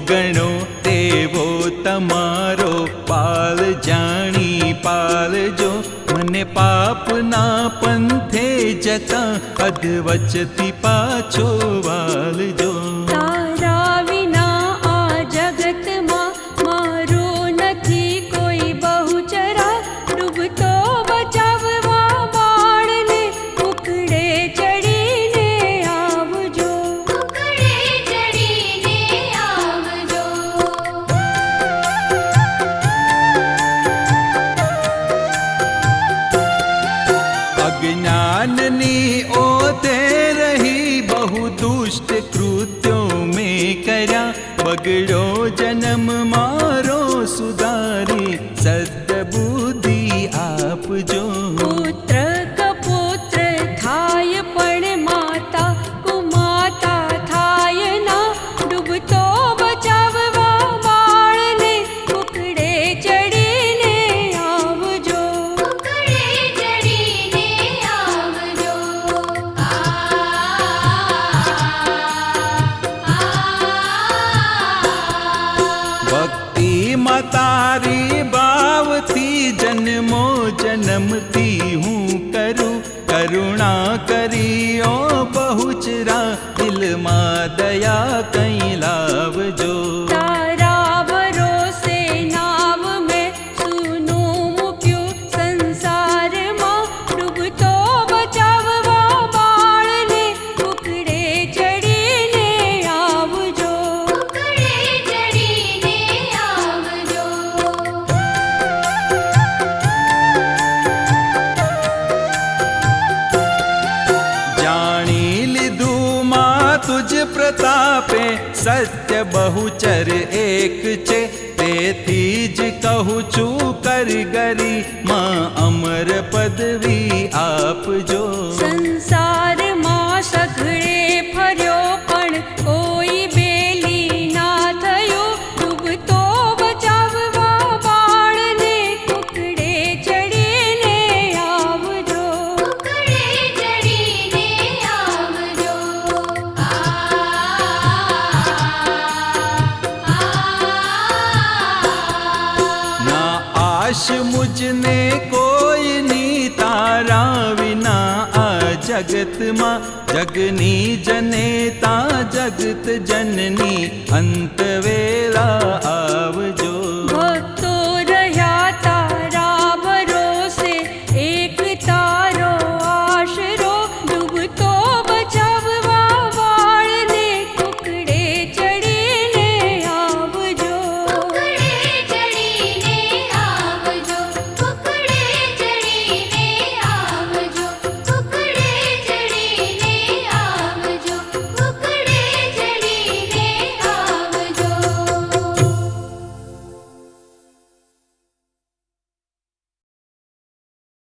गणो तेवो तमारो पाल जाणी पालजो मने पापना पंथे जता अधवचती पाछो वालजो। तारा विना आ जगत मा मारो नथी कोई बहुचरा डूबतो बचाववा बाळने उकड़े चढ़ीने आवजो उकड़े चढ़ीने आवजो। अज्ञाननी ओते रही बहु दुष्ट कृत्यों में कर्या बगड़ो जन्म मारो सुधारी सद्बुद्धि आपजो। पुत्र कपुत्र थाय पण माता कुमाता थाय ना डूबतो बचाववा बाळने उकड़े चढ़ीने आवजो उकड़े चढ़ीने आवजो। भक्ति मतारी भावती जन्मो जन्मती हूँ करूँ करुणा करियो बहुचरा दिल मा दया कहीं लावजो। तारा भरोसे नाव में सुनो मुक्यो संसार मा डूबतो बचाववा बाळने उकड़े चढ़ीने आवजो उकड़े चढ़ीने आवजो। जानी लिधु मां तुझ प्रतापे सत्य बहुचर एक छे तेथी ज कहूँ छू कर गरी मां अमर पदवी आपजो। संसार मा सघळे फर्यो पण कोई बेली ना थयो डूबतो बचाववा बाळने उकड़े चढ़ीने आवजो उकड़े चढ़ीने आवजो। ना आश मुझने कोई नी तारा विना आ जगत मां जगनी जनेता जगत जननी अंत वेला